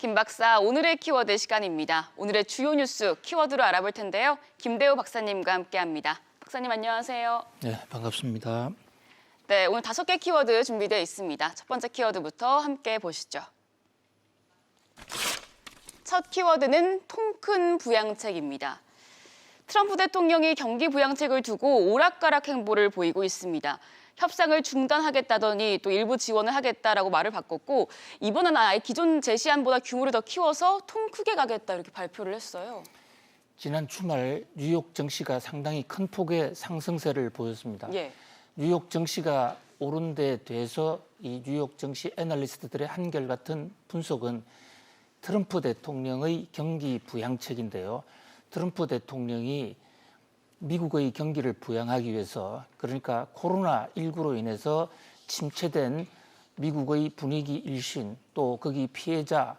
김 박사, 오늘의 키워드 시간입니다. 오늘의 주요 뉴스 키워드로 알아볼 텐데요. 김대호 박사님과 함께합니다. 박사님 안녕하세요. 네, 반갑습니다. 네, 오늘 5개 키워드 준비되어 있습니다. 첫 번째 키워드부터 함께 보시죠. 첫 키워드는 통 큰 부양책입니다. 트럼프 대통령이 경기 부양책을 두고 오락가락 행보를 보이고 있습니다. 협상을 중단하겠다더니 또 일부 지원을 하겠다라고 말을 바꿨고 이번은 아예 기존 제시안보다 규모를 더 키워서 통 크게 가겠다 이렇게 발표를 했어요. 지난 주말 뉴욕 증시가 상당히 큰 폭의 상승세를 보였습니다. 예. 뉴욕 증시가 오른 데 대해서 이 뉴욕 증시 애널리스트들의 한결같은 분석은 트럼프 대통령의 경기 부양책인데요. 트럼프 대통령이 미국의 경기를 부양하기 위해서, 그러니까 코로나19로 인해서 침체된 미국의 분위기 일신, 또 거기 피해자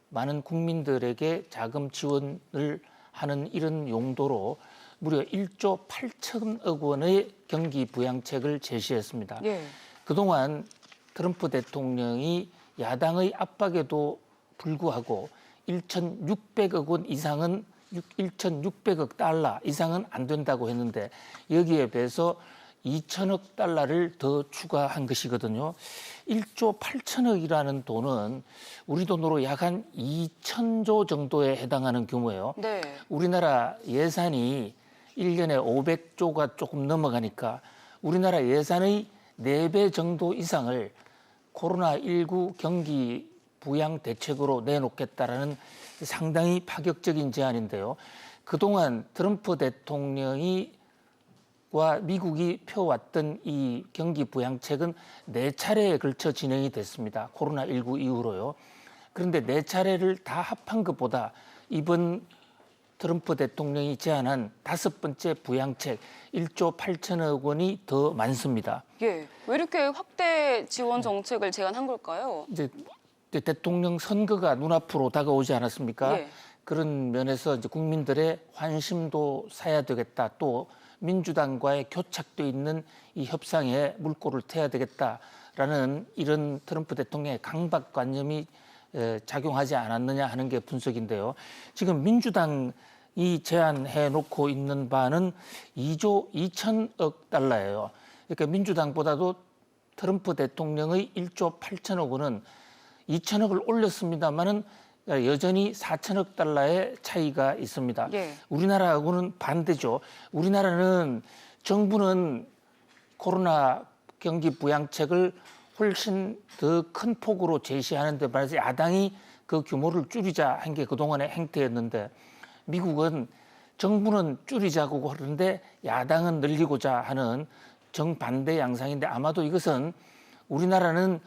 많은 국민들에게 자금 지원을 하는 이런 용도로 무려 1조 8천억 원의 경기 부양책을 제시했습니다. 예. 그동안 트럼프 대통령이 야당의 압박에도 불구하고 1,600억 원 이상은 1,600억 달러 이상은 안 된다고 했는데 여기에 비해서 2천억 달러를 더 추가한 것이거든요. 1조 8천억이라는 돈은 우리 돈으로 약 한 2천조 정도에 해당하는 규모예요. 네. 우리나라 예산이 1년에 500조가 조금 넘어가니까 우리나라 예산의 4배 정도 이상을 코로나19 경기 부양 대책으로 내놓겠다라는 상당히 파격적인 제안인데요. 그동안 트럼프 대통령이 와 미국이 펴왔던 이 경기 부양책은 4차례에 걸쳐 진행이 됐습니다. 코로나19 이후로요. 그런데 4차례를 다 합한 것보다 이번 트럼프 대통령이 제안한 5번째 부양책 1조 8천억 원이 더 많습니다. 예. 왜 이렇게 확대 지원 정책을 제안한 걸까요? 이제 대통령 선거가 눈앞으로 다가오지 않았습니까? 예. 그런 면에서 이제 국민들의 환심도 사야 되겠다. 또 민주당과의 교착돼 있는 이 협상에 물꼬를 트야 되겠다라는 이런 트럼프 대통령의 강박관념이 작용하지 않았느냐 하는 게 분석인데요. 지금 민주당이 제안해 놓고 있는 바는 2조 2천억 달러예요. 그러니까 민주당보다도 트럼프 대통령의 1조 8천억 원은 2천억을 올렸습니다만은 여전히 4천억 달러의 차이가 있습니다. 예. 우리나라하고는 반대죠. 우리나라는 정부는 코로나 경기 부양책을 훨씬 더 큰 폭으로 제시하는데 말해서 야당이 그 규모를 줄이자 한 게 그동안의 행태였는데 미국은 정부는 줄이자고 하는데 야당은 늘리고자 하는 정반대 양상인데 아마도 이것은 우리나라는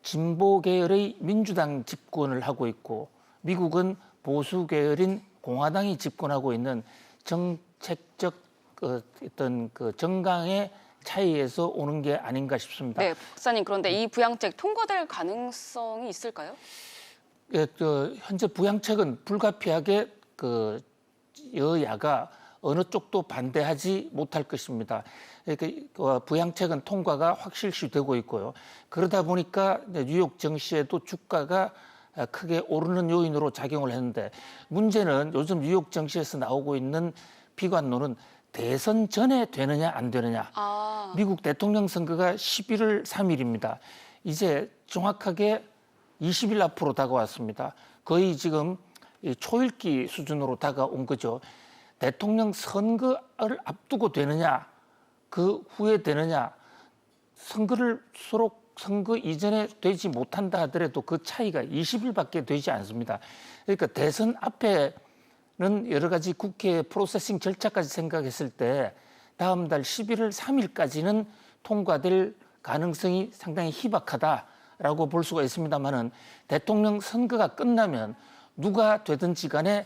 진보 계열의 민주당 집권을 하고 있고 미국은 보수 계열인 공화당이 집권하고 있는 정책적 어떤 그 정강의 차이에서 오는 게 아닌가 싶습니다. 네, 박사님 그런데 이 부양책 통과될 가능성이 있을까요? 예, 현재 부양책은 불가피하게 여야가 어느 쪽도 반대하지 못할 것입니다. 그러니까 부양책은 통과가 확실시 되고 있고요. 그러다 보니까 뉴욕 증시에도 주가가 크게 오르는 요인으로 작용을 했는데 문제는 요즘 뉴욕 증시에서 나오고 있는 비관론은 대선 전에 되느냐 안 되느냐. 미국 대통령 선거가 11월 3일입니다. 이제 정확하게 20일 앞으로 다가왔습니다. 거의 지금 초읽기 수준으로 다가온 거죠. 대통령 선거를 앞두고 되느냐, 그 후에 되느냐, 선거를 서로 선거 이전에 되지 못한다 하더라도 그 차이가 20일밖에 되지 않습니다. 그러니까 대선 앞에는 여러 가지 국회 프로세싱 절차까지 생각했을 때 다음 달 11월 3일까지는 통과될 가능성이 상당히 희박하다라고 볼 수가 있습니다만은 대통령 선거가 끝나면 누가 되든지 간에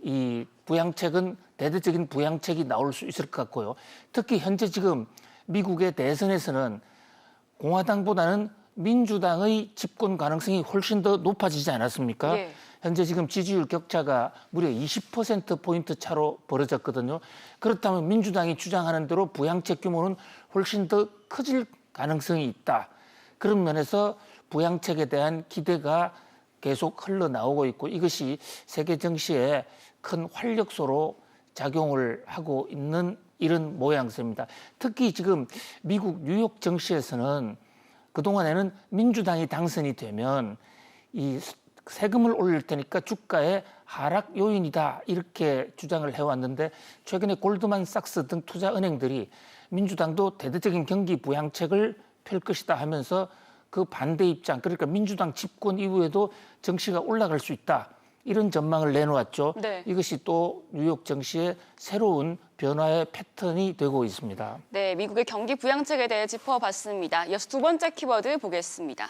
이 부양책은 대대적인 부양책이 나올 수 있을 것 같고요. 특히 현재 지금 미국의 대선에서는 공화당보다는 민주당의 집권 가능성이 훨씬 더 높아지지 않았습니까? 예. 현재 지금 지지율 격차가 무려 20%포인트 차로 벌어졌거든요. 그렇다면 민주당이 주장하는 대로 부양책 규모는 훨씬 더 커질 가능성이 있다. 그런 면에서 부양책에 대한 기대가 계속 흘러나오고 있고 이것이 세계 증시에 큰 활력소로 작용을 하고 있는 이런 모양새입니다. 특히 지금 미국 뉴욕 증시에서는 그동안에는 민주당이 당선이 되면 이 세금을 올릴 테니까 주가의 하락 요인이다 이렇게 주장을 해왔는데 최근에 골드만삭스 등 투자은행들이 민주당도 대대적인 경기 부양책을 펼 것이다 하면서 그 반대 입장, 그러니까 민주당 집권 이후에도 증시가 올라갈 수 있다 이런 전망을 내놓았죠. 네. 이것이 또 뉴욕 증시의 새로운 변화의 패턴이 되고 있습니다. 네, 미국의 경기 부양책에 대해 짚어봤습니다. 이어서 두 번째 키워드 보겠습니다.